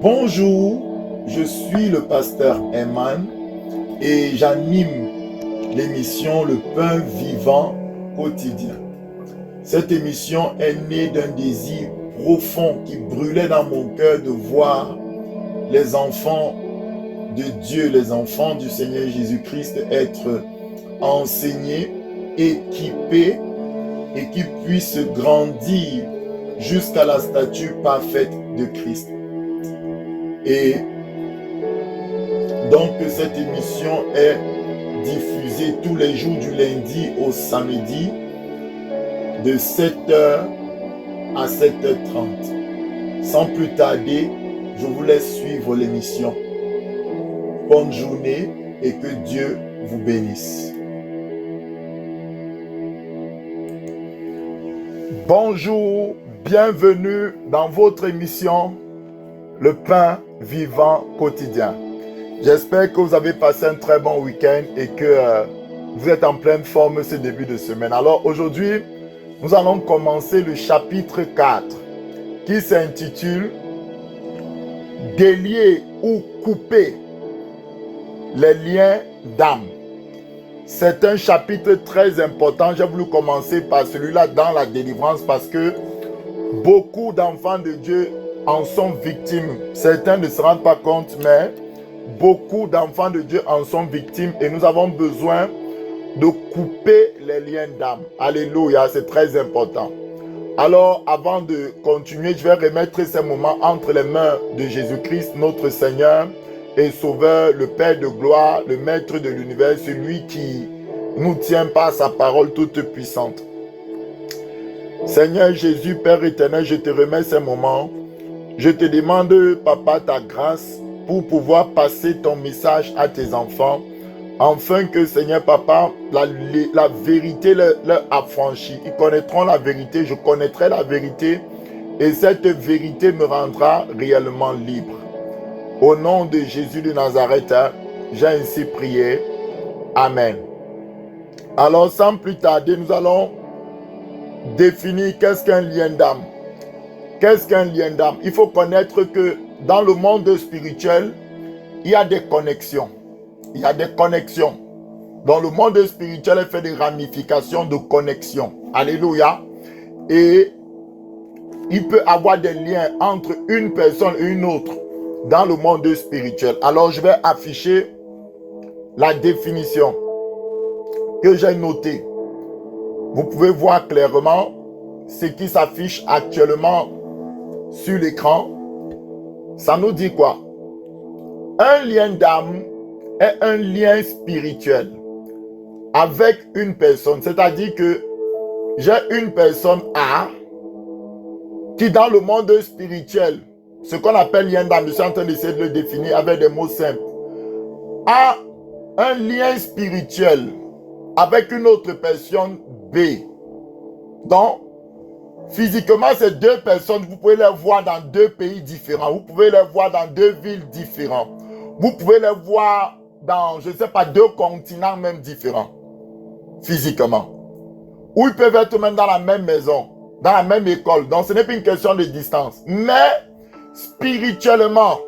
Bonjour, je suis le pasteur Eman et j'anime l'émission Le Pain Vivant Quotidien. Cette émission est née d'un désir profond qui brûlait dans mon cœur de voir les enfants de Dieu, les enfants du Seigneur Jésus-Christ être enseignés, équipés et qui puissent grandir jusqu'à la stature parfaite de Christ. Et donc cette émission est diffusée tous les jours du lundi au samedi de 7h à 7h30. Sans plus tarder, je vous laisse suivre l'émission. Bonne journée et que Dieu vous bénisse. Bonjour, bienvenue dans votre émission Le Pain Vivant Quotidien. J'espère que vous avez passé un très bon week-end et que vous êtes en pleine forme ce début de semaine. Alors aujourd'hui, nous allons commencer le chapitre 4 qui s'intitule « Délier ou couper les liens d'âme ». C'est un chapitre très important. J'ai voulu commencer par celui-là dans la délivrance parce que beaucoup d'enfants de Dieu en sont victimes. Certains ne se rendent pas compte, mais beaucoup d'enfants de Dieu en sont victimes et nous avons besoin de couper les liens d'âme. Alléluia, c'est très important. Alors, avant de continuer, je vais remettre ces moments entre les mains de Jésus-Christ, notre Seigneur et Sauveur, le Père de gloire, le Maître de l'univers, celui qui nous tient par sa parole toute puissante. Seigneur Jésus, Père éternel, je te remets ces moments. Je te demande, Papa, ta grâce pour pouvoir passer ton message à tes enfants, afin que, Seigneur Papa, la vérité leur affranchit. Ils connaîtront la vérité, je connaîtrai la vérité, et cette vérité me rendra réellement libre. Au nom de Jésus de Nazareth, j'ai ainsi prié. Amen. Alors, sans plus tarder, nous allons définir qu'est-ce qu'un lien d'âme. Qu'est-ce qu'un lien d'âme? Il faut connaître que dans le monde spirituel, il y a des connexions. Il y a des connexions. Dans le monde spirituel, il fait des ramifications de connexions. Alléluia. Et il peut y avoir des liens entre une personne et une autre dans le monde spirituel. Alors, je vais afficher la définition que j'ai notée. Vous pouvez voir clairement ce qui s'affiche actuellement sur l'écran. Ça nous dit quoi? Un lien d'âme est un lien spirituel avec une personne. C'est-à-dire que j'ai une personne A qui dans le monde spirituel, ce qu'on appelle lien d'âme, je suis en train d'essayer de le définir avec des mots simples, a un lien spirituel avec une autre personne B. Donc, physiquement, ces deux personnes, vous pouvez les voir dans deux pays différents. Vous pouvez les voir dans deux villes différentes. Vous pouvez les voir dans, je ne sais pas, deux continents même différents. Physiquement. Ou ils peuvent être même dans la même maison, dans la même école. Donc, ce n'est pas une question de distance. Mais, spirituellement,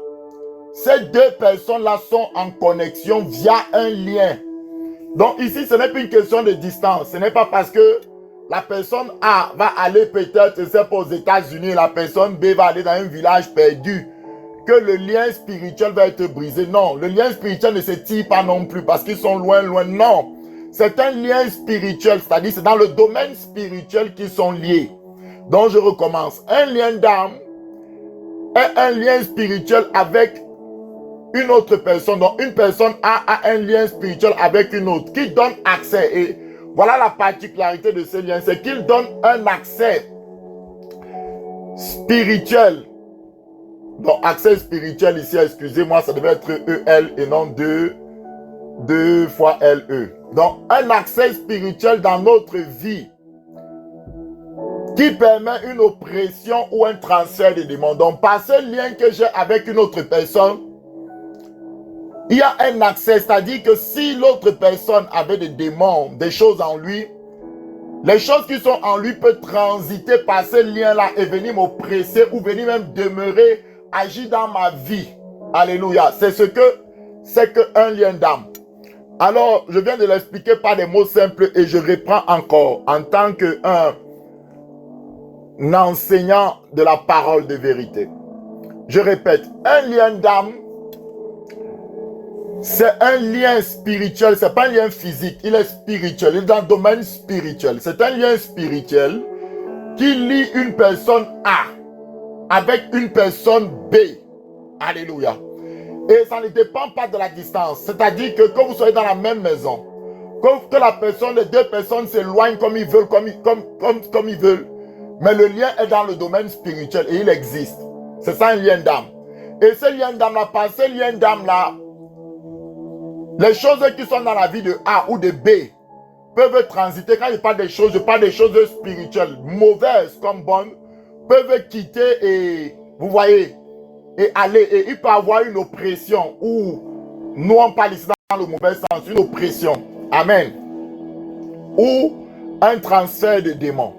ces deux personnes-là sont en connexion via un lien. Donc, ici, ce n'est pas une question de distance. Ce n'est pas parce que la personne A va aller peut-être, c'est aux États-Unis, la personne B va aller dans un village perdu, que le lien spirituel va être brisé. Non, le lien spirituel ne se tire pas non plus parce qu'ils sont loin. Non, c'est un lien spirituel, c'est-à-dire c'est dans le domaine spirituel qu'ils sont liés. Donc je recommence. Un lien d'âme est un lien spirituel avec une autre personne. Donc une personne a un lien spirituel avec une autre qui donne accès. Et voilà la particularité de ce lien, c'est qu'il donne un accès spirituel. Donc accès spirituel ici, excusez-moi, ça devait être EL et non 2 fois LE. Donc un accès spirituel dans notre vie qui permet une oppression ou un transfert de démons. Donc par ce lien que j'ai avec une autre personne, il y a un accès, c'est-à-dire que si l'autre personne avait des démons, des choses en lui, Les choses qui sont en lui peuvent transiter par ce lien-là et venir m'oppresser ou venir même demeurer agit dans ma vie. Alléluia. C'est qu'un lien d'âme. Alors, je viens de l'expliquer par des mots simples et je reprends encore en tant qu'un enseignant de la parole de vérité. Je répète, un lien d'âme, c'est un lien spirituel, c'est pas un lien physique, il est spirituel, il est dans le domaine spirituel. C'est un lien spirituel qui lie une personne A avec une personne B. Alléluia. Et ça ne dépend pas de la distance. C'est-à-dire que vous soyez dans la même maison, que la personne, les deux personnes s'éloignent comme ils veulent, comme ils veulent. Mais le lien est dans le domaine spirituel et il existe. C'est ça un lien d'âme. Et ce lien d'âme-là, par ce lien d'âme-là, les choses qui sont dans la vie de A ou de B peuvent transiter. Quand je parle des choses spirituelles, mauvaises comme bonnes, peuvent quitter et, vous voyez, et aller. Et il peut y avoir une oppression, ou nous on parle ici dans le mauvais sens, une oppression. Amen. Ou un transfert de démons.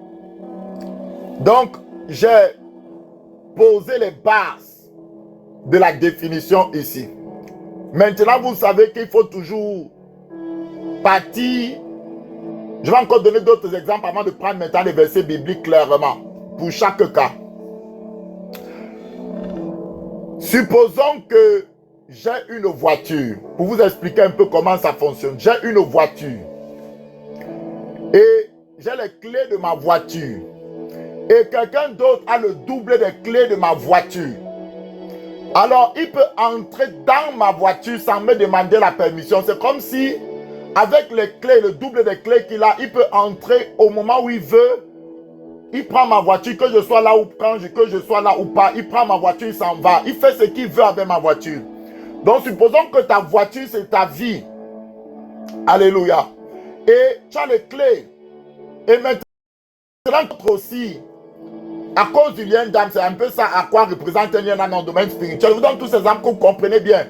Donc, j'ai posé les bases de la définition ici. Maintenant, vous savez qu'il faut toujours partir. Je vais encore donner d'autres exemples avant de prendre maintenant les versets bibliques clairement, pour chaque cas. Supposons que j'ai une voiture. Pour vous expliquer un peu comment ça fonctionne. J'ai une voiture. Et j'ai les clés de ma voiture. Et quelqu'un d'autre a le double des clés de ma voiture. Alors, il peut entrer dans ma voiture sans me demander la permission. C'est comme si, avec les clés, le double des clés qu'il a, il peut entrer au moment où il veut. Il prend ma voiture, que je sois là ou que je sois là ou pas. Il prend ma voiture, il s'en va. Il fait ce qu'il veut avec ma voiture. Donc, supposons que ta voiture, c'est ta vie. Alléluia. Et tu as les clés. Et maintenant, aussi, à cause du lien d'âme, c'est un peu ça à quoi représente un lien d'âme dans le domaine spirituel. Je vous donne tous ces exemples que vous comprenez bien.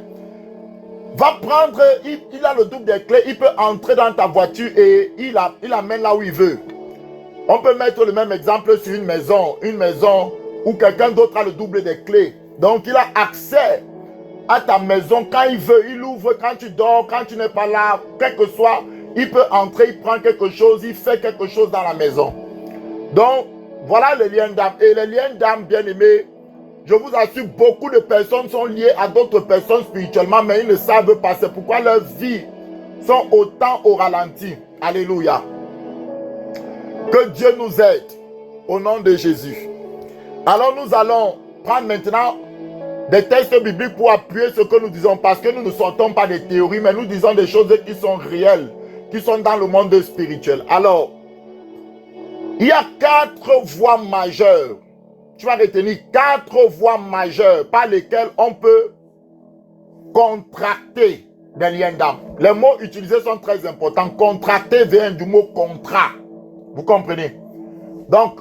Va prendre, il a le double des clés, il peut entrer dans ta voiture et il amène là où il veut. On peut mettre le même exemple sur une maison où quelqu'un d'autre a le double des clés. Donc il a accès à ta maison quand il veut, il ouvre quand tu dors, quand tu n'es pas là, quel que soit, il peut entrer, il prend quelque chose, il fait quelque chose dans la maison. Donc, voilà les liens d'âme. Et les liens d'âme, bien aimés, je vous assure, beaucoup de personnes sont liées à d'autres personnes spirituellement, mais ils ne savent pas. C'est pourquoi leurs vies sont autant au ralenti. Alléluia. Que Dieu nous aide au nom de Jésus. Alors nous allons prendre maintenant des textes bibliques pour appuyer ce que nous disons, parce que nous ne sortons pas des théories, mais nous disons des choses qui sont réelles, qui sont dans le monde spirituel. Alors, il y a 4 voies majeures. Tu vas retenir 4 voies majeures par lesquelles on peut contracter des liens d'âme. Les mots utilisés sont très importants. Contracter vient du mot contrat. Vous comprenez? Donc,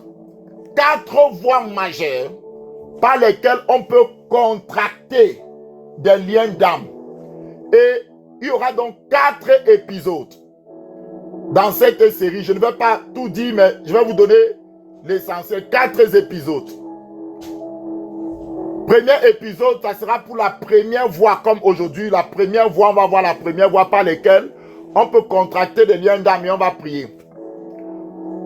4 voies majeures par lesquelles on peut contracter des liens d'âme. Et il y aura donc 4 épisodes dans cette série. Je ne vais pas tout dire, mais je vais vous donner l'essentiel. 4 épisodes. Premier épisode, ça sera pour la première voie, comme aujourd'hui. La première voie, on va voir la première voie par laquelle on peut contracter des liens d'âme et on va prier.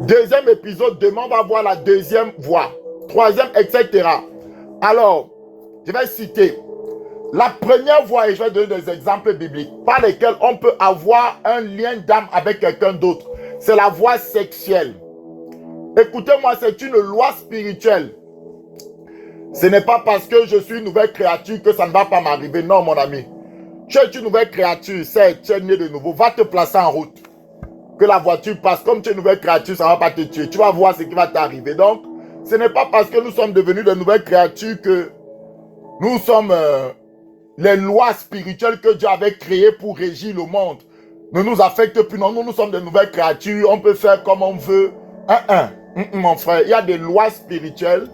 Deuxième épisode, demain, on va voir la deuxième voie. Troisième, etc. Alors, je vais citer la première voie, et je vais donner des exemples bibliques par lesquels on peut avoir un lien d'âme avec quelqu'un d'autre. C'est la voie sexuelle. Écoutez-moi, c'est une loi spirituelle. Ce n'est pas parce que je suis une nouvelle créature que ça ne va pas m'arriver. Non, mon ami. Tu es une nouvelle créature, c'est tu es né de nouveau. Va te placer en route. Que la voiture passe. Comme tu es une nouvelle créature, ça ne va pas te tuer. Tu vas voir ce qui va t'arriver. Donc, ce n'est pas parce que nous sommes devenus de nouvelles créatures que nous sommes les lois spirituelles que Dieu avait créées pour régir le monde. Ne nous affectent plus. Non, nous sommes de nouvelles créatures. On peut faire comme on veut. Mon frère, il y a des lois spirituelles.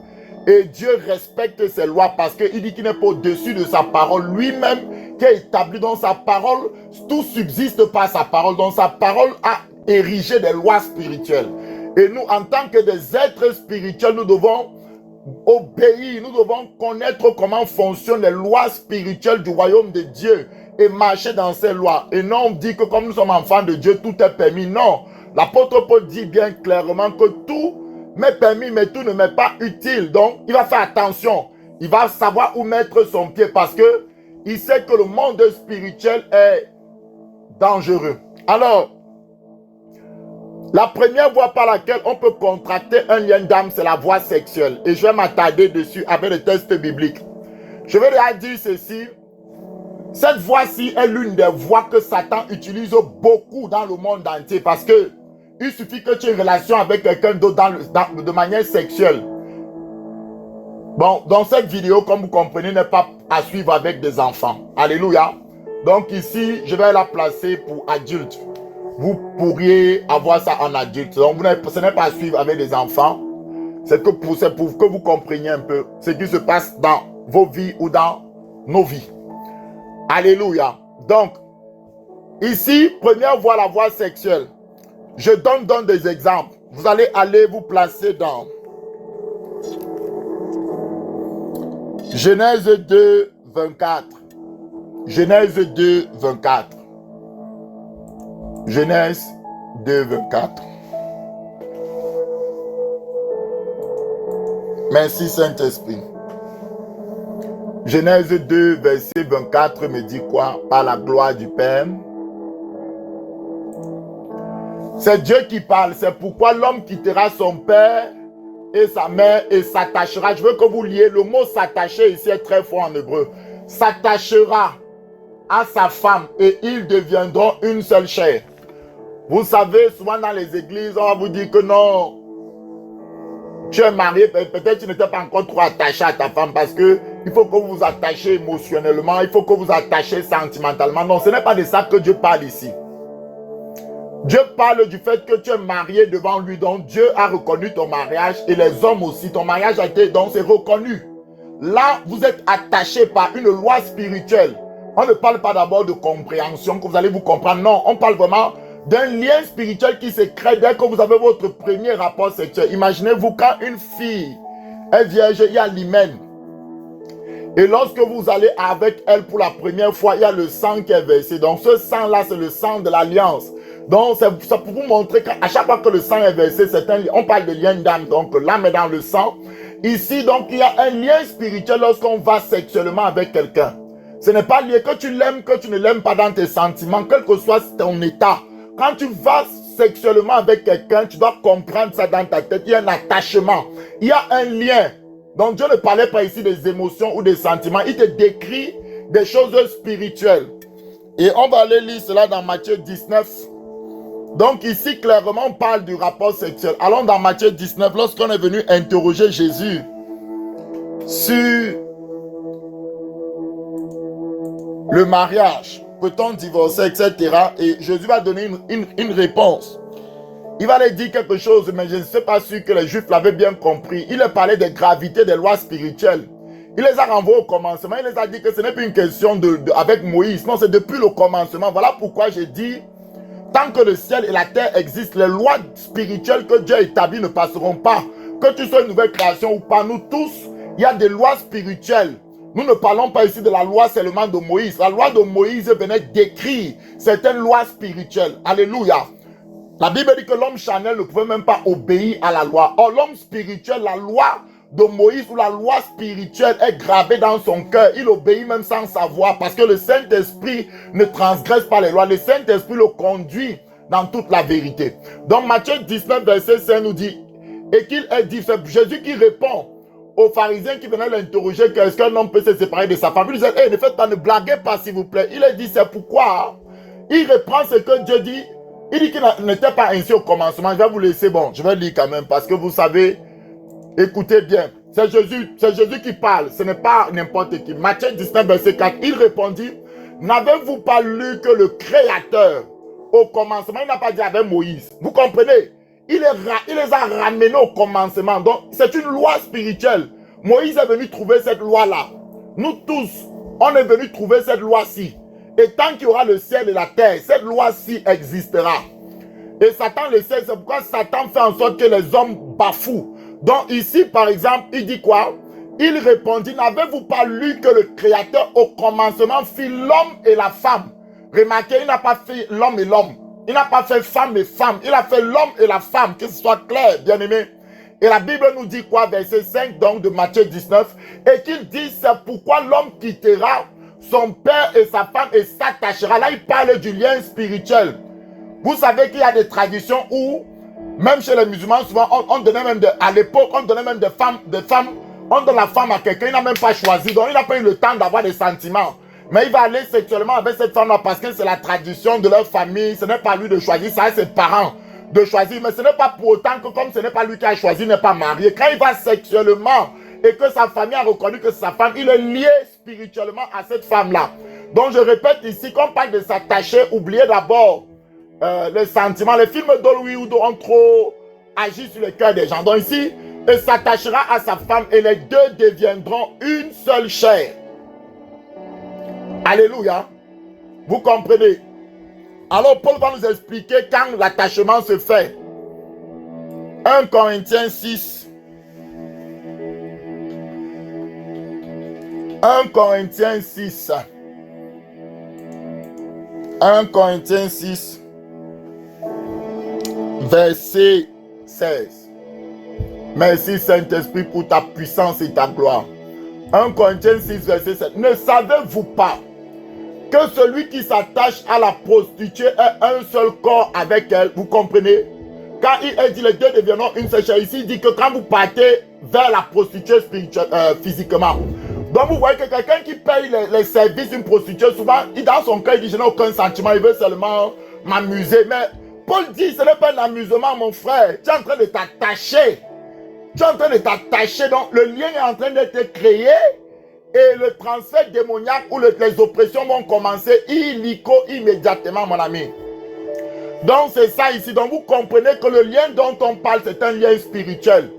Et Dieu respecte ces lois parce qu'il dit qu'il n'est pas au-dessus de sa parole. Lui-même qui est établi dans sa parole, tout subsiste par sa parole. Donc sa parole a érigé des lois spirituelles. Et nous, en tant que des êtres spirituels, nous devons obéir, nous devons connaître comment fonctionnent les lois spirituelles du royaume de Dieu et marcher dans ces lois. Et non, on dit que comme nous sommes enfants de Dieu, tout est permis. Non, l'apôtre Paul dit bien clairement que tout m'est permis, mais tout ne m'est pas utile. Donc, il va faire attention. Il va savoir où mettre son pied parce que il sait que le monde spirituel est dangereux. Alors, la première voie par laquelle on peut contracter un lien d'âme, c'est la voie sexuelle. Et je vais m'attarder dessus avec les textes bibliques. Je vais déjà dire ceci. Cette voie-ci est l'une des voies que Satan utilise beaucoup dans le monde entier parce que il suffit que tu aies une relation avec quelqu'un d'autre de manière sexuelle. Bon, dans cette vidéo, comme vous comprenez, n'est pas à suivre avec des enfants. Alléluia. Donc ici, je vais la placer pour adultes. Vous pourriez avoir ça en adulte. Donc, ce n'est pas à suivre avec des enfants. C'est pour que vous compreniez un peu ce qui se passe dans vos vies ou dans nos vies. Alléluia. Donc, ici, première voie, la voie sexuelle. Je donne des exemples. Vous allez vous placer dans Genèse 2, 24. Genèse 2, 24. Genèse 2, 24. Merci Saint-Esprit. Genèse 2, verset 24 me dit quoi? Par la gloire du Père. C'est Dieu qui parle. C'est pourquoi l'homme quittera son père et sa mère et s'attachera. Je veux que vous liez le mot s'attacher ici est très fort en hébreu. S'attachera à sa femme et ils deviendront une seule chair. Vous savez, souvent dans les églises, on va vous dire que non, tu es marié, peut-être tu n'étais pas encore trop attaché à ta femme parce que il faut que vous vous attachiez émotionnellement, il faut que vous vous attachiez sentimentalement. Non, ce n'est pas de ça que Dieu parle ici. Dieu parle du fait que tu es marié devant lui, donc Dieu a reconnu ton mariage et les hommes aussi. Ton mariage a été, donc c'est reconnu. Là, vous êtes attaché par une loi spirituelle. On ne parle pas d'abord de compréhension, que vous allez vous comprendre. Non, on parle vraiment d'un lien spirituel qui se crée dès que vous avez votre premier rapport sexuel. Imaginez-vous quand une fille est vierge, il y a l'hymen. Et lorsque vous allez avec elle pour la première fois, il y a le sang qui est versé. Donc ce sang-là, c'est le sang de l'alliance. Donc c'est pour vous montrer qu'à chaque fois que le sang est versé, on parle de lien d'âme. Donc l'âme est dans le sang. Ici, donc il y a un lien spirituel lorsqu'on va sexuellement avec quelqu'un. Ce n'est pas lié que tu l'aimes, que tu ne l'aimes pas dans tes sentiments, quel que soit ton état. Quand tu vas sexuellement avec quelqu'un, tu dois comprendre ça dans ta tête. Il y a un attachement. Il y a un lien. Donc Dieu ne parlait pas ici des émotions ou des sentiments. Il te décrit des choses spirituelles. Et on va aller lire cela dans Matthieu 19. Donc ici, clairement, on parle du rapport sexuel. Allons dans Matthieu 19, lorsqu'on est venu interroger Jésus sur le mariage, peut-on divorcer, etc. Et Jésus va donner une réponse. Il va leur dire quelque chose, mais je ne suis pas sûr que les Juifs l'avaient bien compris. Il leur parlait des gravités des lois spirituelles. Il les a renvoyés au commencement. Il les a dit que ce n'est plus une question avec Moïse. Non, c'est depuis le commencement. Voilà pourquoi j'ai dit, tant que le ciel et la terre existent, les lois spirituelles que Dieu a établies ne passeront pas. Que tu sois une nouvelle création ou pas, nous tous, il y a des lois spirituelles. Nous ne parlons pas ici de la loi seulement de Moïse. La loi de Moïse venait décrire certaines lois spirituelles. Alléluia. La Bible dit que l'homme charnel ne pouvait même pas obéir à la loi. Or, l'homme spirituel, la loi de Moïse ou la loi spirituelle est gravée dans son cœur. Il obéit même sans savoir parce que le Saint-Esprit ne transgresse pas les lois. Le Saint-Esprit le conduit dans toute la vérité. Donc, Matthieu 19, verset 5 nous dit, et qu'il est dit, c'est Jésus qui répond aux pharisiens qui venaient l'interroger, qu'est-ce qu'un homme peut se séparer de sa femme. Il disait, hey, ne faites pas, ne blaguez pas s'il vous plaît. Il a dit, c'est pourquoi. Il reprend ce que Dieu dit. Il dit qu'il n'était pas ainsi au commencement. Je vais vous laisser, bon, je vais lire quand même, parce que vous savez, écoutez bien, c'est Jésus qui parle, ce n'est pas n'importe qui. Matthieu 19, verset 4, il répondit, n'avez-vous pas lu que le Créateur, au commencement, il n'a pas dit avec Moïse. Vous comprenez? Il les a ramenés au commencement. Donc, c'est une loi spirituelle. Moïse est venu trouver cette loi-là. Nous tous, on est venu trouver cette loi-ci. Et tant qu'il y aura le ciel et la terre, cette loi-ci existera. Et Satan le sait, c'est pourquoi Satan fait en sorte que les hommes bafouent. Donc ici, par exemple, il dit quoi? Il répondit, n'avez-vous pas lu que le Créateur au commencement fit l'homme et la femme? Remarquez, il n'a pas fait l'homme et l'homme. Il n'a pas fait femme et femme. Il a fait l'homme et la femme, que ce soit clair, bien aimé. Et la Bible nous dit quoi? Verset 5 donc de Matthieu 19. Et qu'il dit, c'est pourquoi l'homme quittera son père et sa femme et s'attachera. Là, il parle du lien spirituel. Vous savez qu'il y a des traditions où, même chez les musulmans, souvent, on donnait même à l'époque, on donnait même des femmes, on donne la femme à quelqu'un, il n'a même pas choisi, donc il n'a pas eu le temps d'avoir des sentiments. Mais il va aller sexuellement avec cette femme-là parce que c'est la tradition de leur famille, ce n'est pas lui de choisir, ça c'est ses parents de choisir, mais ce n'est pas pour autant que comme ce n'est pas lui qui a choisi, il n'est pas marié. Quand il va sexuellement et que sa famille a reconnu que c'est sa femme, il est lié spirituellement à cette femme-là. Donc je répète ici, quand on parle de s'attacher, oubliez d'abord les sentiments. Les films d'Hollywood ont trop agi sur le cœur des gens. Donc ici, il s'attachera à sa femme et les deux deviendront une seule chair. Alléluia. Vous comprenez? Alors Paul va nous expliquer quand l'attachement se fait. 1 Corinthiens 6. 1 Corinthiens 6. 1 Corinthiens 6. Verset 16. Merci Saint-Esprit pour ta puissance et ta gloire. 1 Corinthiens 6, verset 7. Ne savez-vous pas que celui qui s'attache à la prostituée est un seul corps avec elle? Vous comprenez? Quand il dit les deux deviendront une seule chair, ici il dit que quand vous partez vers la prostituée physiquement, donc vous voyez que quelqu'un qui paye les services d'une prostituée, souvent, dans son cœur, il dit je n'ai aucun sentiment, il veut seulement m'amuser. Mais Paul dit ce n'est pas un amusement, mon frère. Tu es en train de t'attacher. Tu es en train de t'attacher, donc le lien est en train d'être créé et le transfert démoniaque ou les oppressions vont commencer immédiatement, mon ami. Donc c'est ça ici. Donc vous comprenez que le lien dont on parle, c'est un lien spirituel.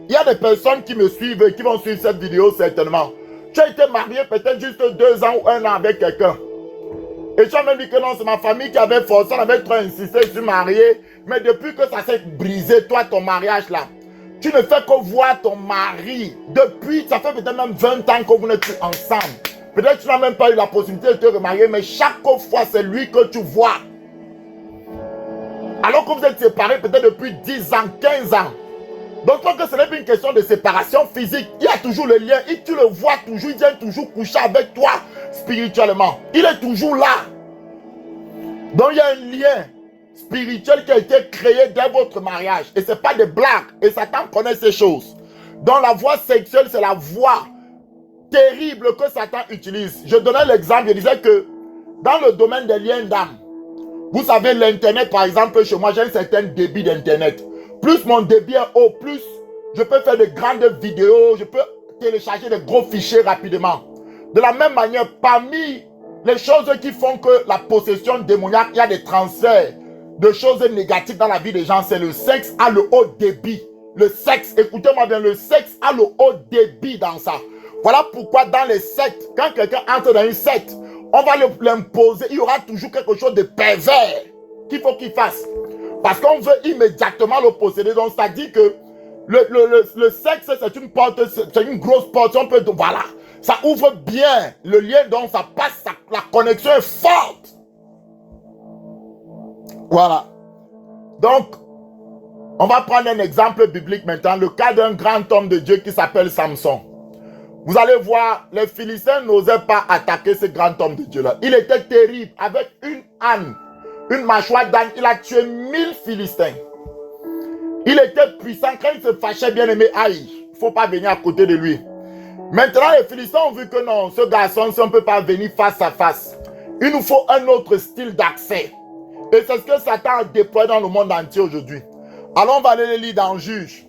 Il y a des personnes qui me suivent et qui vont suivre cette vidéo certainement. Tu as été marié peut-être juste 2 ans ou 1 an avec quelqu'un. Et tu as même dit que non, c'est ma famille qui avait forcé, on avait trop insisté, je suis marié. Mais depuis que ça s'est brisé, toi, ton mariage là, tu ne fais que voir ton mari. Depuis, ça fait peut-être même 20 ans que vous n'êtes plus ensemble. Peut-être que tu n'as même pas eu la possibilité de te remarier, mais chaque fois, c'est lui que tu vois. Alors que vous êtes séparés peut-être depuis 10 ans, 15 ans. Donc, que ce n'est pas une question de séparation physique. Il y a toujours le lien. Et tu le vois toujours. Il vient toujours coucher avec toi spirituellement. Il est toujours là. Donc, il y a un lien spirituel qui a été créé dès votre mariage. Et ce n'est pas des blagues. Et Satan connaît ces choses. Donc, la voie sexuelle, c'est la voie terrible que Satan utilise. Je donnais l'exemple. Je disais que dans le domaine des liens d'âme, vous savez, l'Internet, par exemple, chez moi, j'ai un certain débit d'Internet. Plus mon débit est haut, plus je peux faire de grandes vidéos, je peux télécharger de gros fichiers rapidement. De la même manière, parmi les choses qui font que la possession démoniaque, il y a des transferts de choses négatives dans la vie des gens, c'est le sexe à le haut débit. Le sexe, écoutez-moi bien, le sexe a le haut débit dans ça. Voilà pourquoi dans les sectes, quand quelqu'un entre dans une secte, on va l'imposer, il y aura toujours quelque chose de pervers qu'il faut qu'il fasse. Parce qu'on veut immédiatement le posséder. Donc, ça dit que le sexe, c'est une porte, c'est une grosse porte. On peut, voilà, ça ouvre bien le lien, donc ça passe, la connexion est forte. Voilà. Donc, on va prendre un exemple biblique maintenant, le cas d'un grand homme de Dieu qui s'appelle Samson. Vous allez voir, les Philistins n'osaient pas attaquer ce grand homme de Dieu-là. Il était terrible, avec une âne. Une mâchoire d'âne, il a tué 1000 Philistins. Il était puissant. Quand il se fâchait, bien aimé, aïe, il ne faut pas venir à côté de lui. Maintenant, les Philistins ont vu que non, ce garçon, si on ne peut pas venir face à face, il nous faut un autre style d'accès. Et c'est ce que Satan a déployé dans le monde entier aujourd'hui. Alors, on va aller les lire dans Juge.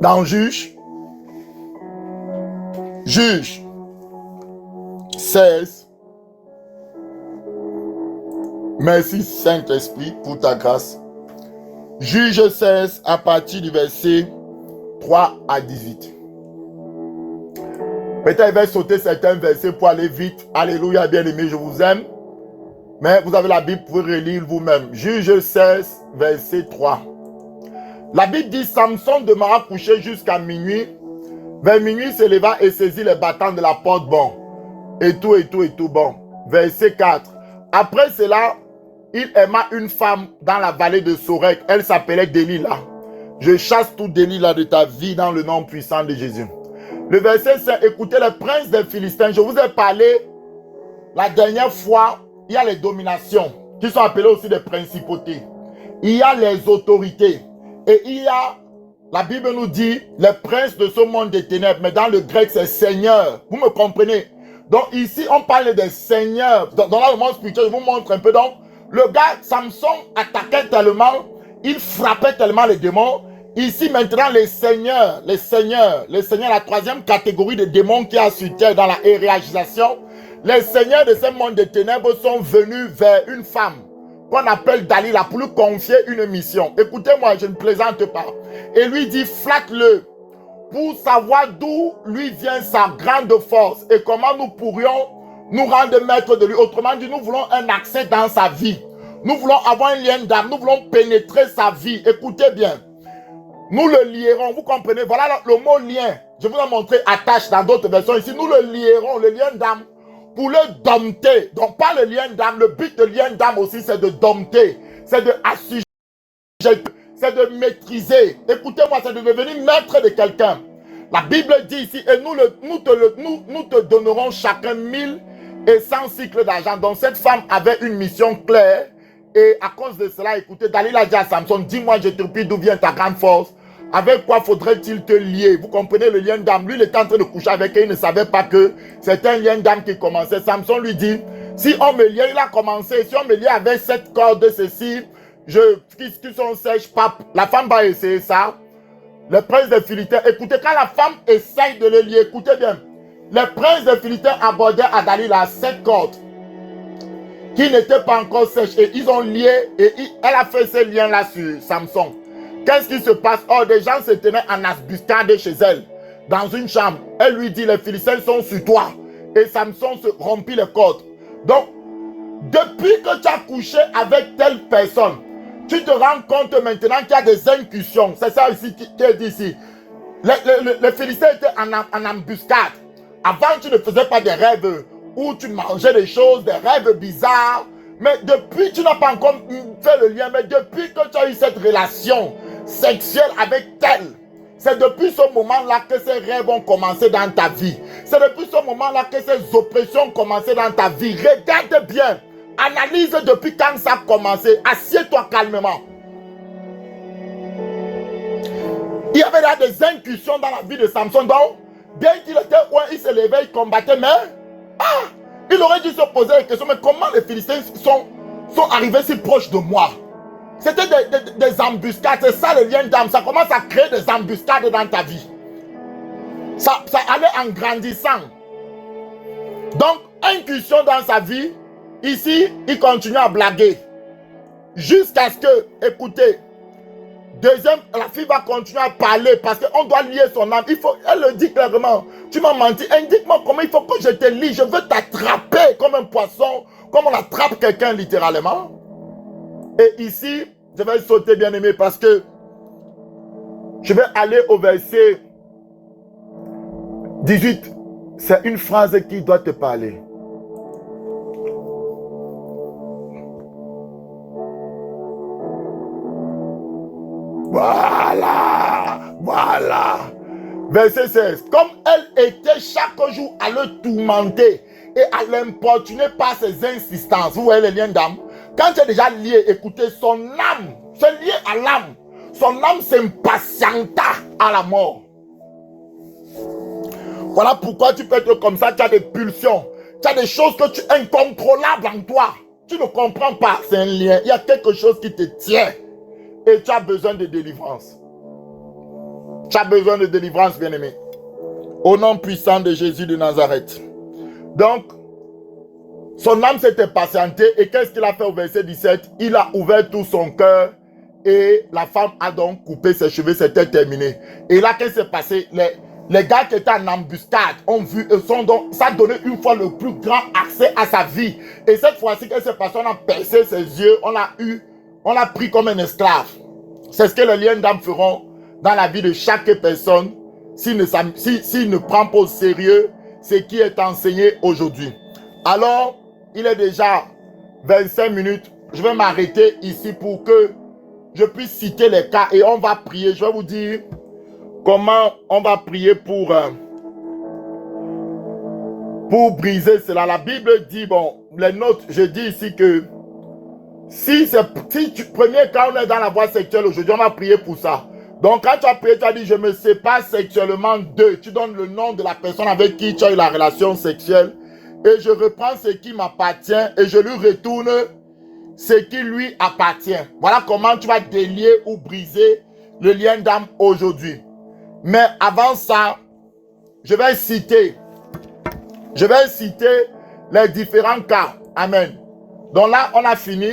Dans Juge. Juge 16. Merci Saint-Esprit pour ta grâce. Juge 16 à partir du verset 3 à 18. Peut-être il va sauter certains versets pour aller vite. Alléluia, bien-aimé, je vous aime. Mais vous avez la Bible pour relire vous-même. Juge 16, verset 3. La Bible dit, Samson demeura couché jusqu'à minuit. Vers minuit, il se leva et saisit les battants de la porte. Bon. Et tout. Bon. Verset 4. Après cela, il aima une femme dans la vallée de Sorek. Elle s'appelait Delilah. Je chasse tout Delilah de ta vie dans le nom puissant de Jésus. Le verset 5. Écoutez, les princes des Philistins. Je vous ai parlé la dernière fois. Il y a les dominations qui sont appelées aussi des principautés. Il y a les autorités. Et il y a, la Bible nous dit, les princes de ce monde des ténèbres. Mais dans le grec, c'est Seigneur. Vous me comprenez? Donc ici, on parle des seigneurs. Dans le monde spirituel, je vous montre un peu. Donc, le gars, Samson, attaquait tellement, il frappait tellement les démons. Ici, maintenant, les seigneurs, la troisième catégorie de démons qui a sur terre dans la hiérarchisation. Les seigneurs de ce monde des ténèbres sont venus vers une femme qu'on appelle Dalila pour lui confier une mission. Écoutez-moi, je ne plaisante pas. Et lui dit, flatte-le pour savoir d'où lui vient sa grande force et comment nous pourrions nous rendre maîtres de lui. Autrement dit, nous voulons un accès dans sa vie. Nous voulons avoir un lien d'âme. Nous voulons pénétrer sa vie. Écoutez bien. Nous le lierons. Vous comprenez? Voilà le mot lien. Je vous ai montré attache dans d'autres versions ici. Nous le lierons, le lien d'âme, pour le dompter. Donc, pas le lien d'âme. Le but de lien d'âme aussi, c'est de dompter. C'est de assujettir. C'est de maîtriser. Écoutez-moi, c'est de devenir maître de quelqu'un. La Bible dit ici, et nous te donnerons chacun 1100 cycles d'argent. Donc, cette femme avait une mission claire. Et à cause de cela, écoutez, Dalila dit à Samson, dis-moi, je te prie, d'où vient ta grande force? Avec quoi faudrait-il te lier? Vous comprenez le lien d'âme? Lui, il était en train de coucher avec elle, il ne savait pas que c'était un lien d'âme qui commençait. Samson lui dit, si on me liait, il a commencé, si on me liait avec cette corde, ceci, qui sont sèches, pape, la femme va essayer ça. Le prince des Philistins, écoutez, quand la femme essaye de le lier, écoutez bien, les princes des Philistins abordaient à Dalila cette corde qui n'était pas encore sèche et ils ont lié et elle a fait ce lien-là sur Samson. Qu'est-ce qui se passe? Oh, des gens se tenaient en embuscade chez elle, dans une chambre. Elle lui dit, les Philistins sont sur toi. Et Samson se rompit les cordes. Donc, depuis que tu as couché avec telle personne, tu te rends compte maintenant qu'il y a des incursions. C'est ça ici qui est dit ici. Les Philistins étaient en embuscade. Avant, tu ne faisais pas des rêves où tu mangeais des choses, des rêves bizarres. Mais depuis, tu n'as pas encore fait le lien. Mais depuis que tu as eu cette relation sexuelle avec tel, c'est depuis ce moment-là que ces rêves ont commencé dans ta vie. C'est depuis ce moment-là que ces oppressions ont commencé dans ta vie. Regarde bien. Analyse depuis quand ça a commencé. Assieds-toi calmement. Il y avait là des incursions dans la vie de Samson. Donc, dès qu'il était loin, il se levait, il combattait. Mais, il aurait dû se poser la question, mais comment les Philistins sont arrivés si proches de moi? C'était des embuscades. C'est ça le lien d'âme. Ça commence à créer des embuscades dans ta vie. Ça allait en grandissant. Donc, incursion dans sa vie. Ici, il continue à blaguer. Jusqu'à ce que, écoutez, deuxième, la fille va continuer à parler parce qu'on doit lier son âme. Elle le dit clairement. Tu m'as menti. Indique-moi comment il faut que je te lie. Je veux t'attraper comme un poisson, comme on attrape quelqu'un littéralement. Et ici, je vais sauter, bien aimé, parce que je vais aller au verset 18. C'est une phrase qui doit te parler. Voilà. Verset 16. Comme elle était chaque jour à le tourmenter et à l'importuner par ses insistances. Vous voyez les liens d'âme? Quand tu es déjà lié, écoutez, son âme, c'est lié à l'âme. Son âme s'impatienta à la mort. Voilà pourquoi tu peux être comme ça, tu as des pulsions. Tu as des choses que tu incontrôlables en toi. Tu ne comprends pas, c'est un lien. Il y a quelque chose qui te tient. Et tu as besoin de délivrance. Tu as besoin de délivrance, bien-aimé. Au nom puissant de Jésus de Nazareth. Donc, son âme s'était patientée. Et qu'est-ce qu'il a fait au verset 17? Il a ouvert tout son cœur. Et la femme a donc coupé ses cheveux. C'était terminé. Et là, qu'est-ce qui s'est passé? Les gars qui étaient en embuscade ont vu. Ça a donné une fois le plus grand accès à sa vie. Et cette fois-ci, qu'est-ce qui s'est passé? On a percé ses yeux. On l'a pris comme un esclave. C'est ce que les liens d'âme feront dans la vie de chaque personne s'il ne prend pas au sérieux ce qui est enseigné aujourd'hui. Alors, il est déjà 25 minutes. Je vais m'arrêter ici pour que je puisse citer les cas et on va prier. Je vais vous dire comment on va prier pour briser cela. La Bible dit, bon, les notes, je dis ici que premier cas, on est dans la voie sexuelle aujourd'hui, on va prier pour ça. Donc, quand tu as prié, tu as dit, je me sépare sexuellement d'eux. Tu donnes le nom de la personne avec qui tu as eu la relation sexuelle. Et je reprends ce qui m'appartient et je lui retourne ce qui lui appartient. Voilà comment tu vas délier ou briser le lien d'âme aujourd'hui. Mais avant ça, je vais citer les différents cas. Amen. Donc là, on a fini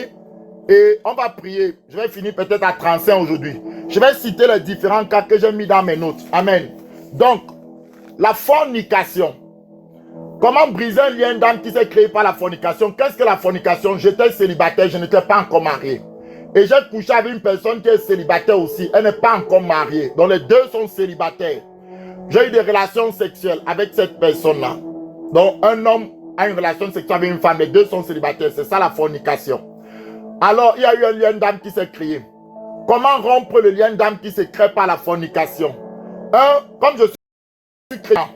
et on va prier. Je vais finir peut-être à 35 aujourd'hui. Je vais citer les différents cas que j'ai mis dans mes notes. Amen. Donc, la fornication. Comment briser un lien d'âme qui s'est créé par la fornication? Qu'est-ce que la fornication? J'étais célibataire, je n'étais pas encore marié. Et j'ai couché avec une personne qui est célibataire aussi. Elle n'est pas encore mariée. Donc les deux sont célibataires. J'ai eu des relations sexuelles avec cette personne-là. Donc un homme a une relation sexuelle avec une femme. Les deux sont célibataires. C'est ça la fornication. Alors il y a eu un lien d'âme qui s'est créé. Comment rompre le lien d'âme qui se crée par la fornication? Comme je suis chrétien,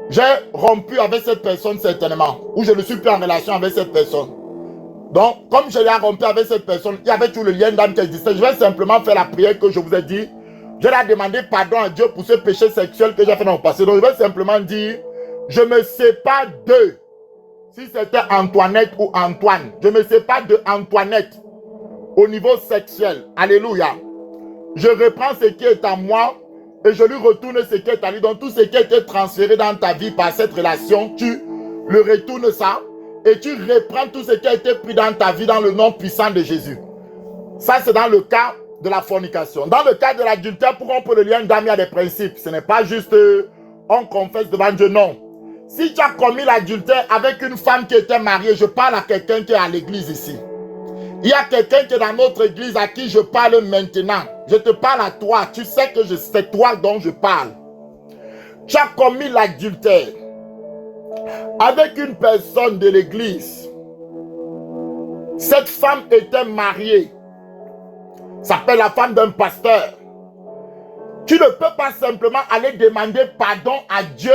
j'ai rompu avec cette personne certainement, ou je ne suis plus en relation avec cette personne. Donc, comme je l'ai rompu avec cette personne, il y avait tout le lien d'âme qui existait. Je vais simplement faire la prière que je vous ai dit. Je vais demander pardon à Dieu pour ce péché sexuel que j'ai fait dans le passé. Donc, je vais simplement dire, je me sépare d'eux. Si c'était Antoinette ou Antoine, je me sépare de Antoinette au niveau sexuel. Alléluia. Je reprends ce qui est à moi et je lui retourne ce qui est à lui. Donc tout ce qui a été transféré dans ta vie par cette relation, tu le retournes ça et tu reprends tout ce qui a été pris dans ta vie dans le nom puissant de Jésus. Ça, c'est dans le cas de la fornication. Dans le cas de l'adultère, pour rompre le lien d'âme, il y a des principes. Ce n'est pas juste on confesse devant Dieu, non. Si tu as commis l'adultère avec une femme qui était mariée, je parle à quelqu'un qui est à l'église ici. Il y a quelqu'un qui est dans notre église à qui je parle maintenant. Je te parle à toi. Tu sais que c'est toi dont je parle. Tu as commis l'adultère avec une personne de l'église. Cette femme était mariée. S'appelle la femme d'un pasteur. Tu ne peux pas simplement aller demander pardon à Dieu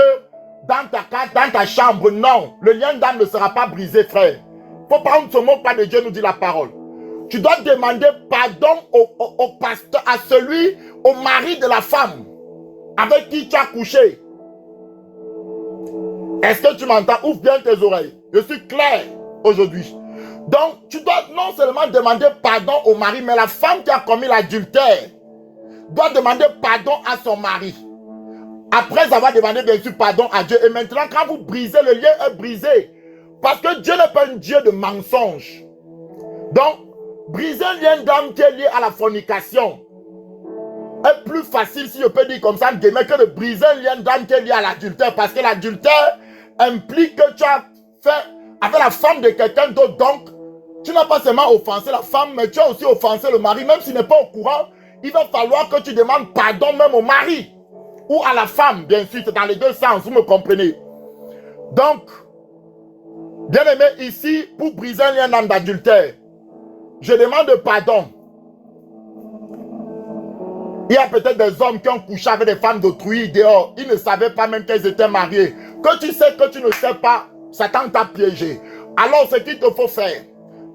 dans ta chambre. Non, le lien d'âme ne sera pas brisé, frère. Il ne faut pas qu'on ne se moque pas de Dieu, nous dit la parole. Tu dois demander pardon au pasteur, au mari de la femme avec qui tu as couché. Est-ce que tu m'entends? Ouvre bien tes oreilles. Je suis clair aujourd'hui. Donc, tu dois non seulement demander pardon au mari, mais la femme qui a commis l'adultère doit demander pardon à son mari. Après avoir demandé bien sûr pardon à Dieu. Et maintenant, quand vous brisez, le lien est brisé. Parce que Dieu n'est pas un Dieu de mensonges. Donc, briser un lien d'âme qui est lié à la fornication est plus facile, si je peux dire comme ça, que de briser un lien d'âme qui est lié à l'adultère. Parce que l'adultère implique que tu as fait avec la femme de quelqu'un d'autre. Donc, tu n'as pas seulement offensé la femme, mais tu as aussi offensé le mari. Même s'il n'est pas au courant, il va falloir que tu demandes pardon même au mari. Ou à la femme, bien sûr. C'est dans les deux sens, vous me comprenez. Donc, bien aimé, ici, pour briser un lien d'âme d'adultère, je demande pardon. Il y a peut-être des hommes qui ont couché avec des femmes d'autrui dehors. Ils ne savaient pas même qu'elles étaient mariées. Que tu sais que tu ne sais pas, Satan t'a piégé. Alors, ce qu'il te faut faire,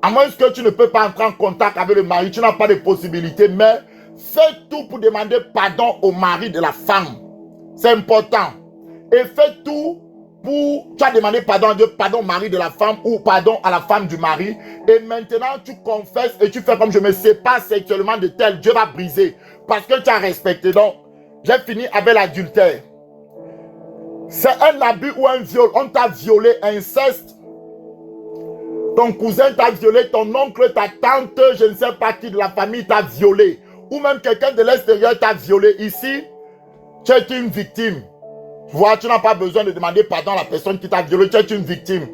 à moins que tu ne peux pas entrer en contact avec le mari, tu n'as pas de possibilité, mais fais tout pour demander pardon au mari de la femme. C'est important. Et fais tout pour, tu as demandé pardon à Dieu, pardon au mari de la femme ou pardon à la femme du mari. Et maintenant, tu confesses et tu fais comme je me sépare sexuellement de tel. Dieu va briser parce que tu as respecté. Donc, j'ai fini avec l'adultère. C'est un abus ou un viol. On t'a violé, inceste. Ton cousin t'a violé, ton oncle, ta tante, je ne sais pas qui de la famille t'a violé. Ou même quelqu'un de l'extérieur t'a violé. Ici, tu es une victime. Tu vois, tu n'as pas besoin de demander pardon à la personne qui t'a violé. Tu es une victime.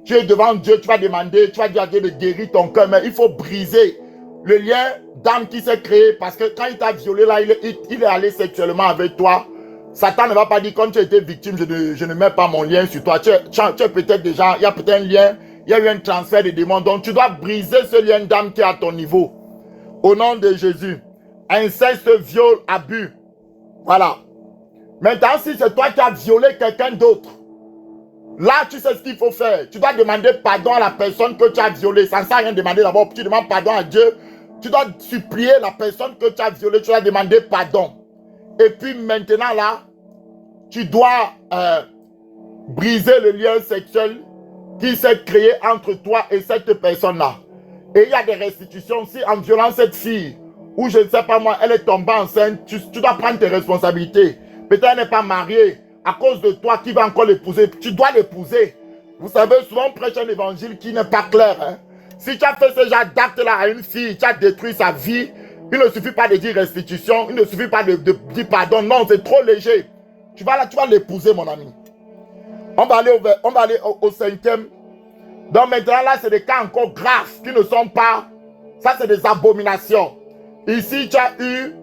Tu es devant Dieu, tu vas demander, tu vas dire à Dieu de guérir ton cœur. Mais il faut briser le lien d'âme qui s'est créé, parce que quand il t'a violé là, il est allé sexuellement avec toi. Satan ne va pas dire, comme tu as été victime, je ne mets pas mon lien sur toi. Tu es peut-être déjà, il y a peut-être un lien, il y a eu un transfert de démons. Donc tu dois briser ce lien d'âme qui est à ton niveau. Au nom de Jésus. Inceste, viol, abus. Voilà. Maintenant, si c'est toi qui as violé quelqu'un d'autre, là, tu sais ce qu'il faut faire. Tu dois demander pardon à la personne que tu as violée. Ça ne sert à rien de demander d'abord. Tu demandes pardon à Dieu. Tu dois supplier la personne que tu as violée. Tu dois demander pardon. Et puis maintenant, là, tu dois briser le lien sexuel qui s'est créé entre toi et cette personne-là. Et il y a des restitutions. Si en violant cette fille, ou je ne sais pas moi, elle est tombée enceinte, tu dois prendre tes responsabilités. Peut-être elle n'est pas mariée. À cause de toi, qui va encore l'épouser? Tu dois l'épouser. Vous savez, souvent on prêche un évangile qui n'est pas clair. Hein? Si tu as fait ce genre d'acte-là à une fille, tu as détruit sa vie, il ne suffit pas de dire restitution, il ne suffit pas de dire pardon. Non, c'est trop léger. Tu vas l'épouser, mon ami. On va aller au cinquième. Donc maintenant, là, c'est des cas encore graves qui ne sont pas... Ça, c'est des abominations. Ici, tu as eu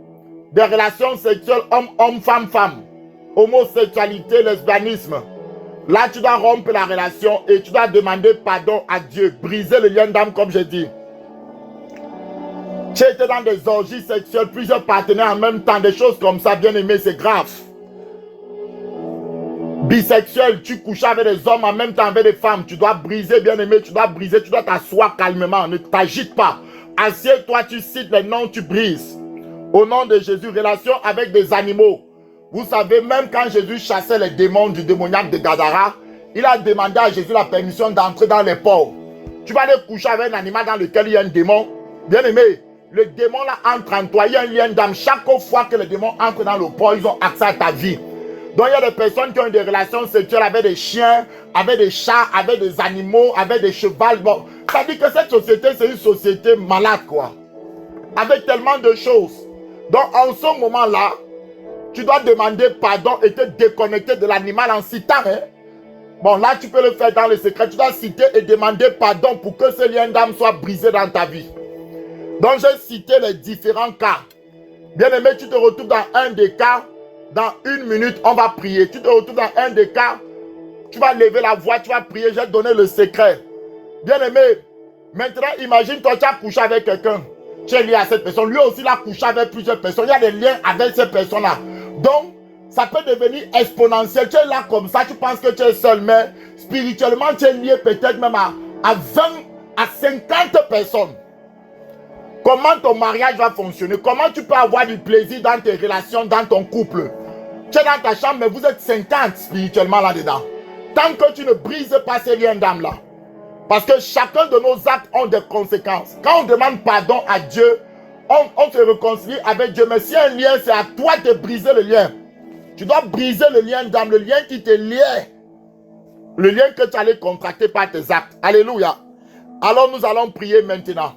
des relations sexuelles homme-homme, femme-femme. Homosexualité, lesbianisme. Là, tu dois rompre la relation et tu dois demander pardon à Dieu. Briser le lien d'âme, comme j'ai dit. Tu étais dans des orgies sexuelles, plusieurs partenaires en même temps, des choses comme ça, bien aimé, c'est grave. Bisexuel, tu couches avec des hommes en même temps avec des femmes. Tu dois briser, bien aimé, tu dois briser, tu dois t'asseoir calmement, ne t'agite pas. Assieds-toi, tu cites les noms, tu brises. Au nom de Jésus, relation avec des animaux. Vous savez, même quand Jésus chassait les démons du démoniaque de Gadara, il a demandé à Jésus la permission d'entrer dans les ports. Tu vas aller coucher avec un animal dans lequel il y a un démon. Bien aimé, le démon là entre en toi, il y a un lien d'âme. Chaque fois que les démons entrent dans le port, ils ont accès à ta vie. Donc il y a des personnes qui ont des relations sexuelles avec des chiens, avec des chats, avec des animaux, avec des chevaux. Bon, ça dit que cette société, c'est une société malade, quoi. Avec tellement de choses. Donc en ce moment-là, tu dois demander pardon et te déconnecter de l'animal en citant. Hein? Bon, là, tu peux le faire dans le secret. Tu dois citer et demander pardon pour que ce lien d'âme soit brisé dans ta vie. Donc, j'ai cité les différents cas. Bien aimé, tu te retrouves dans un des cas. Dans 1 minute, on va prier. Tu te retrouves dans un des cas. Tu vas lever la voix, tu vas prier. J'ai donné le secret. Bien aimé, maintenant, imagine toi, tu as couché avec quelqu'un. Tu es lié à cette personne. Lui aussi, il a couché avec plusieurs personnes. Il y a des liens avec ces personnes-là. Donc, ça peut devenir exponentiel. Tu es là comme ça, tu penses que tu es seul. Mais spirituellement, tu es lié peut-être même à 20, à 50 personnes. Comment ton mariage va fonctionner? Comment tu peux avoir du plaisir dans tes relations, dans ton couple? Tu es dans ta chambre, mais vous êtes 50 spirituellement là-dedans. Tant que tu ne brises pas ces liens d'âme-là. Parce que chacun de nos actes ont des conséquences. Quand on demande pardon à Dieu, on se réconcilie avec Dieu. Mais si un lien, c'est à toi de briser le lien. Tu dois briser le lien d'âme, le lien qui te liait. Le lien que tu allais contracter par tes actes. Alléluia. Alors nous allons prier maintenant.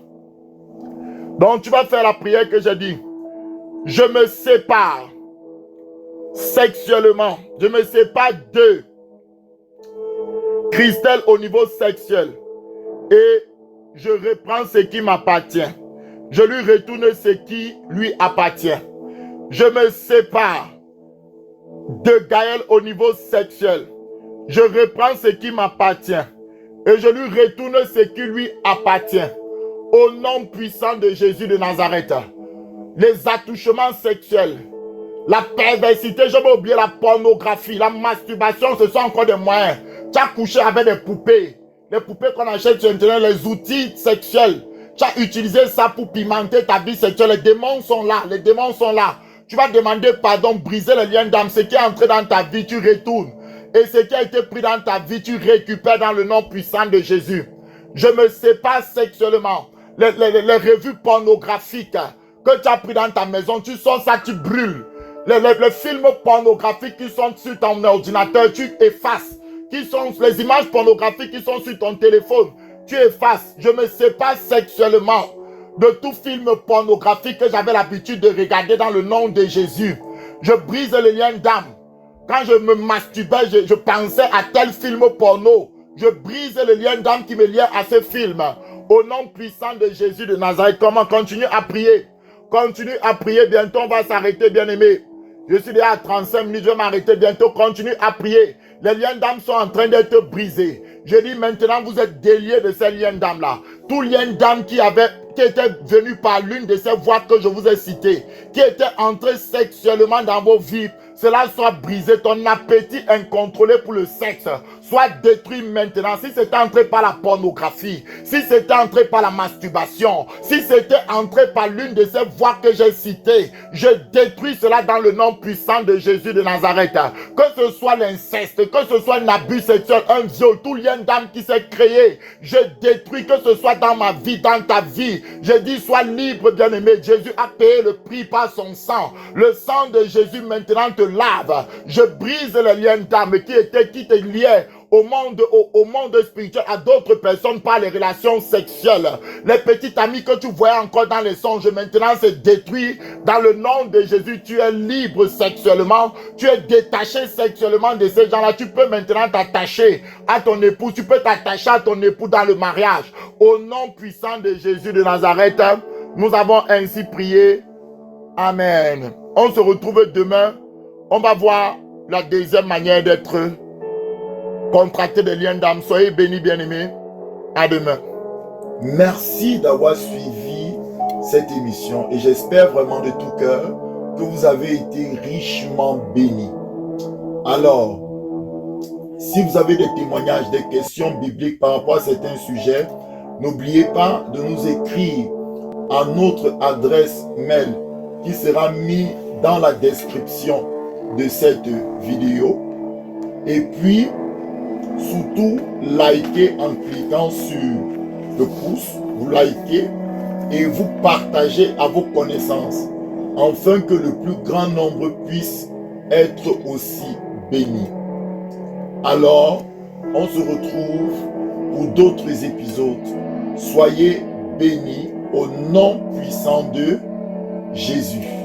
Donc tu vas faire la prière que j'ai dit. Je me sépare sexuellement. Je me sépare de Christelle au niveau sexuel. Et je reprends ce qui m'appartient. Je lui retourne ce qui lui appartient. Je me sépare de Gaël au niveau sexuel. Je reprends ce qui m'appartient. Et je lui retourne ce qui lui appartient. Au nom puissant de Jésus de Nazareth. Les attouchements sexuels, la perversité, je vais oublier la pornographie, la masturbation, ce sont encore des moyens. Tu as couché avec des poupées. Les poupées qu'on achète sur Internet, les outils sexuels. Tu as utilisé ça pour pimenter ta vie sexuelle. Les démons sont là. Les démons sont là. Tu vas demander pardon, briser le lien d'âme. Ce qui est entré dans ta vie, tu retournes. Et ce qui a été pris dans ta vie, tu récupères dans le nom puissant de Jésus. Je me sépare sexuellement. Les revues pornographiques que tu as pris dans ta maison, tu sors ça, tu brûles. Les films pornographiques qui sont sur ton ordinateur, tu effaces. Qui sont les images pornographiques qui sont sur ton téléphone, tu effaces. Je me sépare sexuellement de tout film pornographique que j'avais l'habitude de regarder dans le nom de Jésus. Je brise les liens d'âme. Quand je me masturbais, je pensais à tel film porno. Je brise le lien d'âme qui me lie à ce film. Au nom puissant de Jésus de Nazareth, comment? Continue à prier. Continue à prier. Bientôt, on va s'arrêter, bien-aimé. Je suis déjà à 35 minutes, je vais m'arrêter bientôt. Continue à prier. Les liens d'âme sont en train d'être brisés. Je dis maintenant, vous êtes déliés de ces liens d'âme-là. Tout lien d'âme qui était venu par l'une de ces voies que je vous ai citées, qui était entré sexuellement dans vos vies, cela soit brisé. Ton appétit incontrôlé pour le sexe soit détruit maintenant. Si c'était entré par la pornographie, si c'était entré par la masturbation, si c'était entré par l'une de ces voies que j'ai citées, je détruis cela dans le nom puissant de Jésus de Nazareth. Que ce soit l'inceste, que ce soit un abus sexuel, un viol, tout lien d'âme qui s'est créé, je détruis, que ce soit dans ma vie, dans ta vie. Je dis, sois libre, bien-aimé. Jésus a payé le prix par son sang. Le sang de Jésus maintenant te lave. Je brise les liens d'âme qui te liaient au monde spirituel, à d'autres personnes par les relations sexuelles. Les petites amies que tu voyais encore dans les songes, maintenant c'est détruit. Dans le nom de Jésus, tu es libre sexuellement. Tu es détaché sexuellement de ces gens-là. Tu peux maintenant t'attacher à ton époux. Tu peux t'attacher à ton époux dans le mariage. Au nom puissant de Jésus de Nazareth, nous avons ainsi prié. Amen. On se retrouve demain. On va voir la deuxième manière d'être contracter des liens d'âme. Soyez bénis, bien-aimés. À demain. Merci d'avoir suivi cette émission et j'espère vraiment de tout cœur que vous avez été richement bénis. Alors, si vous avez des témoignages, des questions bibliques par rapport à certains sujets, n'oubliez pas de nous écrire à notre adresse mail qui sera mise dans la description de cette vidéo. Et puis, surtout, likez en cliquant sur le pouce, vous likez et vous partagez à vos connaissances, afin que le plus grand nombre puisse être aussi béni. Alors, on se retrouve pour d'autres épisodes. Soyez bénis au nom puissant de Jésus.